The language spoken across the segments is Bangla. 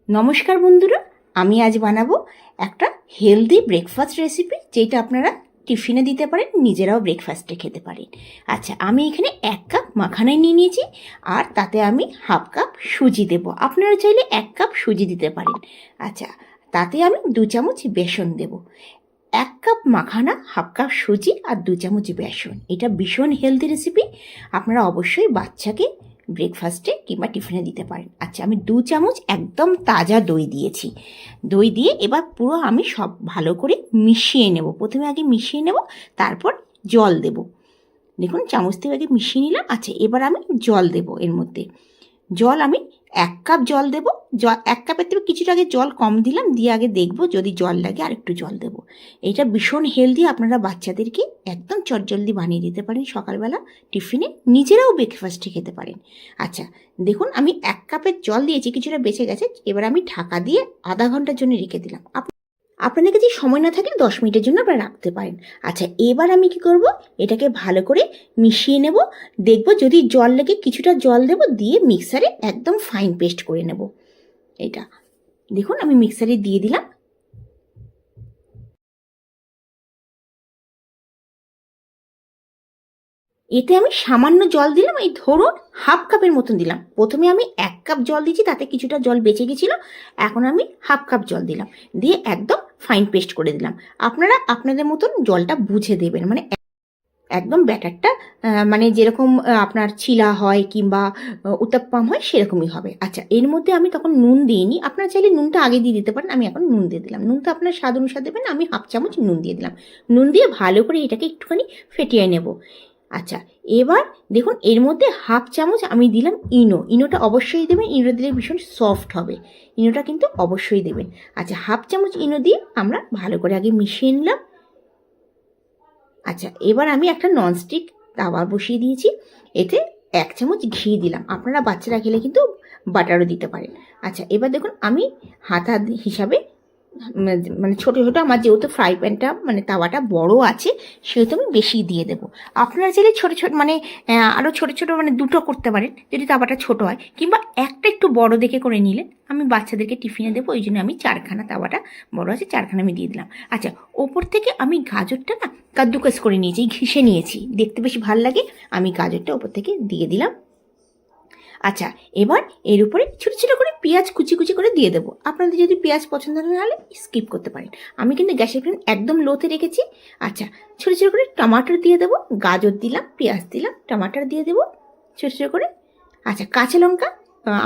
নমস্কার বন্ধুরা, আমি আজ বানাবো একটা হেলদি ব্রেকফাস্ট রেসিপি, যেটা আপনারা টিফিনে দিতে পারেন, নিজেরাও ব্রেকফাস্টে খেতে পারেন। আচ্ছা, আমি এখানে 1 কাপ মাখানাই নিয়ে নিয়েছি, আর তাতে আমি 1/2 কাপ সুজি দেব। আপনারা চাইলে 1 কাপ সুজি দিতে পারেন। আচ্ছা, তাতে আমি 2 চামচ বেসন দেব। 1 কাপ মাখানা, 1/2 কাপ সুজি আর 2 চামচ বেসন। এটা ভীষণ হেলদি রেসিপি, আপনারা অবশ্যই বাচ্চাকে ব্রেকফাস্টে কিংবা টিফিনে দিতে পারেন। আচ্ছা, আমি 2 চামচ একদম তাজা দই দিয়েছি। দই দিয়ে এবার পুরো আমি সব ভালো করে মিশিয়ে নেব। প্রথমে আগে মিশিয়ে নেব, তারপর জল দেব। দেখুন, চামচ দিয়ে আগে মিশিয়ে নিলাম। আচ্ছা, এবার আমি জল দেব। এর মধ্যে জল আমি 1 কাপ জল দেবো। 1 কাপের থেকে কিছুটা আগে জল কম দিলাম, দিয়ে আগে দেখবো যদি জল লাগে আর একটু জল দেবো। এটা ভীষণ হেলদি, আপনারা বাচ্চাদেরকে একদম চটজলদি বানিয়ে দিতে পারেন সকালবেলা টিফিনে, নিজেরাও ব্রেকফাস্টে খেতে পারেন। আচ্ছা, দেখুন আমি 1 কাপের জল দিয়েছি, কিছুটা বেঁচে গেছে। এবার আমি ঢাকা দিয়ে আধা ঘন্টার জন্য রেখে দিলাম। আপনাদের কাছে সময় না থাকলে 10 মিনিটের জন্য আপনারা রাখতে পারেন। আচ্ছা, এবার আমি কি করব, এটাকে ভালো করে মিশিয়ে নেব। দেখব যদি জল লেগে কিছুটা জল দেব, দিয়ে মিক্সারে একদম ফাইন পেস্ট করে নেব। এটা দেখুন আমি মিক্সারে দিয়ে দিলাম। এতে আমি সামান্য জল দিলাম, এই ধরুন 1/2 কাপের মতন দিলাম। প্রথমে আমি 1 কাপ জল দিয়েছি, তাতে কিছুটা জল বেঁচে গেছিল। এখন আমি 1/2 কাপ জল দিলাম, দিয়ে একদম ফাইন পেস্ট করে দিলাম। আপনারা আপনাদের মতন জলটা বুঝে দেবেন, মানে একদম ব্যাটারটা মানে যেরকম আপনার চিলা হয় কিংবা উত্তপ্পাম হয় সেরকমই হবে। আচ্ছা, এর মধ্যে আমি তখন নুন দিইনি, আপনারা চাইলে নুনটা আগে দিয়ে দিতে পারেন। আমি এখন নুন দিয়ে দিলাম। নুনটা আপনার স্বাদ অনুসারে দেবেন। আমি 1/2 চামচ নুন দিয়ে দিলাম। নুন দিয়ে ভালো করে এটাকে একটুখানি ফেটিয়ে নেব। আচ্ছা, এবার দেখুন এর মধ্যে 1/2 চামচ আমি দিলাম ইনো। ইনোটা অবশ্যই দেবেন, ইনো দিলে ভীষণ সফট হবে। ইনোটা কিন্তু অবশ্যই দেবেন। আচ্ছা, 1/2 চামচ ইনো দিয়ে আমরা ভালো করে আগে মিশিয়ে নিলাম। আচ্ছা, এবার আমি একটা ননস্টিক তাওয়া বসিয়ে দিয়েছি। এতে 1 চামচ ঘি দিলাম। আপনারা বাচ্চারা খেলে কিন্তু বাটারও দিতে পারেন। আচ্ছা, এবার দেখুন আমি হাতা হিসাবে মানে ছোটো ছোটো, আমার যেহেতু ফ্রাই প্যানটা মানে তাওয়াটা বড় আছে, সেহেতু আমি বেশি দিয়ে দেবো। আপনারা চাইলে ছোটো ছোটো মানে আরও ছোটো ছোটো মানে দুটো করতে পারেন যদি তাওয়াটা ছোটো হয়, কিংবা একটা একটু বড় দেখে করে নিলেন। আমি বাচ্চাদেরকে টিফিনে দেবো, ওই জন্য আমি 4খানা, তাওয়াটা বড় আছে 4খানা আমি দিয়ে দিলাম। আচ্ছা, ওপর থেকে আমি গাজরটা না কাদ্দুকাস করে নিয়েছি, ঘিষে নিয়েছি, দেখতে বেশি ভালো লাগে। আমি গাজরটা ওপর থেকে দিয়ে দিলাম। আচ্ছা, এবার এর উপরে ছোটো ছোটো করে পেঁয়াজ কুচি কুচি করে দিয়ে দেবো। আপনাদের যদি পেঁয়াজ পছন্দ না হলে স্কিপ করতে পারেন। আমি কিন্তু গ্যাসের ফ্লেম একদম লোতে রেখেছি। আচ্ছা, ছোটো ছোটো করে টমাটোর দিয়ে দেবো, গাজর দিলাম, পেঁয়াজ দিলাম, টমাটোর দিয়ে দেবো ছোটো ছোটো করে। আচ্ছা, কাঁচা লঙ্কা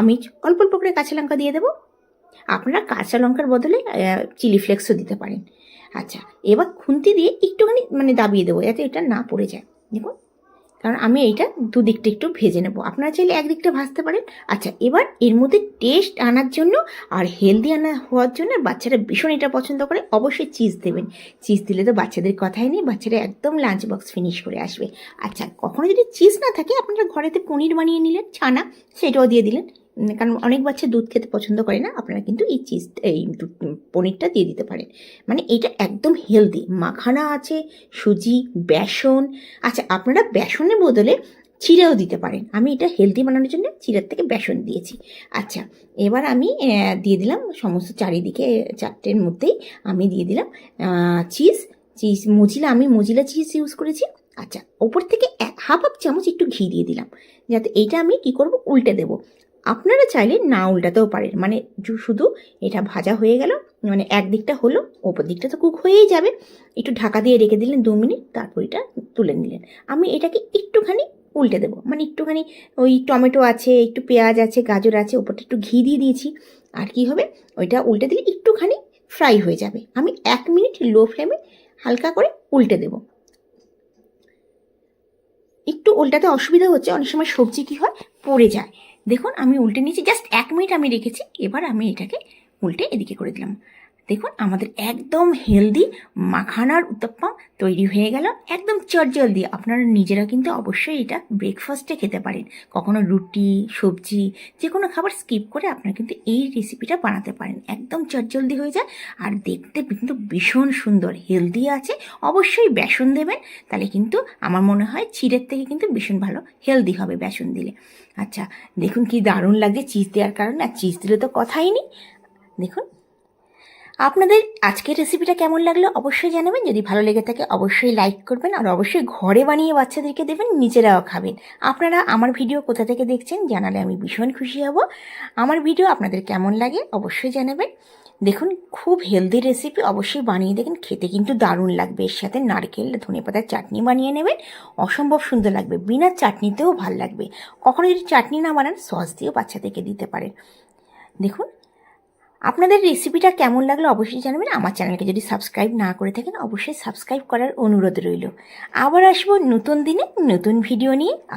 আমি অল্প অল্প করে কাঁচা লঙ্কা দিয়ে দেবো। আপনারা কাঁচা লঙ্কার বদলে চিলি ফ্লেক্সও দিতে পারেন। আচ্ছা, এবার খুন্তি দিয়ে একটুখানি মানে দাবিয়ে দেবো, যাতে এটা না পড়ে যায়। দেখুন, কারণ আমি এইটা দুদিকটা একটু ভেজে নেব। আপনারা চাইলে একদিকটা ভাজতে পারেন। আচ্ছা, এবার এর মধ্যে টেস্ট আনার জন্য আর হেলদি হওয়ার জন্য, বাচ্চারা ভীষণ এটা পছন্দ করে, অবশ্যই চিজ দেবেন। চিজ দিলে তো বাচ্চাদের কথাই নেই, বাচ্চারা একদম লাঞ্চ বক্স ফিনিশ করে আসবে। আচ্ছা, কখনো যদি চিজ না থাকে, আপনারা ঘরেতে পনির বানিয়ে নিলেন, ছানা, সেটাও দিয়ে দিলেন। কারণ অনেক বাচ্চা দুধ খেতে পছন্দ করে না, আপনারা কিন্তু এই পনিরটা দিয়ে দিতে পারেন। মানে এটা একদম হেলদি, মাখানা আছে, সুজি, বেসন। আচ্ছা, আপনারা বেসনের বদলে চিড়েও দিতে পারেন। আমি এটা হেলদি বানানোর জন্য চিড়ের থেকে বেসন দিয়েছি। আচ্ছা, এবার আমি দিয়ে দিলাম সমস্ত চারিদিকে, চারটের মধ্যেই আমি দিয়ে দিলাম চিজ। আমি মজিলা চিজ ইউজ করেছি। আচ্ছা, ওপর থেকে 1/2 চামচ একটু ঘি দিয়ে দিলাম, যাতে এইটা আমি কি করব, উল্টে দেবো। আপনারা চাইলে না উল্টাতেও পারেন, মানে শুধু এটা ভাজা হয়ে গেল, মানে একদিকটা হলো, ওপর দিকটা তো কুক হয়েই যাবে। একটু ঢাকা দিয়ে রেখে দিলেন 2 মিনিট, তারপর এটা তুলে নিলেন। আমি এটাকে একটুখানি উল্টে দেবো, মানে একটুখানি ওই টমেটো আছে, একটু পেঁয়াজ আছে, গাজর আছে, ওপরটা একটু ঘি দিয়ে দিয়েছি। আর কি হবে, ওইটা উল্টে দিলে একটুখানি ফ্রাই হয়ে যাবে। আমি 1 মিনিট লো ফ্লেমে হালকা করে উল্টে দেবো। একটু উল্টাতে অসুবিধা হচ্ছে, অনেক সময় সবজি কি হয়, পড়ে যায়। দেখুন আমি উল্টে নিয়েছি, জাস্ট 1 মিনিট আমি রেখেছি। এবার আমি এটাকে উল্টে এদিকে করে দিলাম। দেখুন আমাদের একদম হেলদি মাখানার উত্তপ্পম তৈরি হয়ে গেল, একদম চটজলদি। আপনারা নিজেরা কিন্তু অবশ্যই এটা ব্রেকফাস্টে খেতে পারেন। কখনো রুটি, সবজি, যে কোনো খাবার স্কিপ করে আপনারা কিন্তু এই রেসিপিটা বানাতে পারেন। একদম চটজলদি হয়ে যায়, আর দেখতে কিন্তু ভীষণ সুন্দর, হেলদি আছে। অবশ্যই বেসন দেবেন, তাহলে কিন্তু আমার মনে হয় চিড়ের থেকে কিন্তু ভীষণ ভালো হেলদি হবে বেসন দিলে। আচ্ছা, দেখুন কি দারুণ লাগছে চিজ দেওয়ার কারণে, আর চিজ দিলে তো কথাই নেই। দেখুন, আপনাদের আজকের রেসিপিটা কেমন লাগলো অবশ্যই জানাবেন। যদি ভালো লেগে থাকে অবশ্যই লাইক করবেন, আর অবশ্যই ঘরে বানিয়ে বাচ্চাদেরকে দেবেন, নিজেরাও খাবেন। আপনারা আমার ভিডিও কোথা থেকে দেখছেন জানালে আমি ভীষণ খুশি হব। আমার ভিডিও আপনাদের কেমন লাগে অবশ্যই জানাবেন। দেখুন, খুব হেলদি রেসিপি, অবশ্যই বানিয়ে দেখেন, খেতে কিন্তু দারুণ লাগবে। এর সাথে নারকেল ধনেপাতার চাটনি বানিয়ে নেবেন, অসম্ভব সুন্দর লাগবে। বিনা চাটনিতেও ভাল লাগবে। কখনো যদি চাটনি না বানান, সস দিয়েও বাচ্চাদেরকে দিতে পারেন। দেখুন, আপনাদের রেসিপিটা কেমন লাগলো অবশ্যই জানাবেন। আমার চ্যানেলকে যদি সাবস্ক্রাইব না করে থাকেন অবশ্যই সাবস্ক্রাইব করার অনুরোধ রইল। আবার আসবো নতুন দিনে নতুন ভিডিও নিয়ে।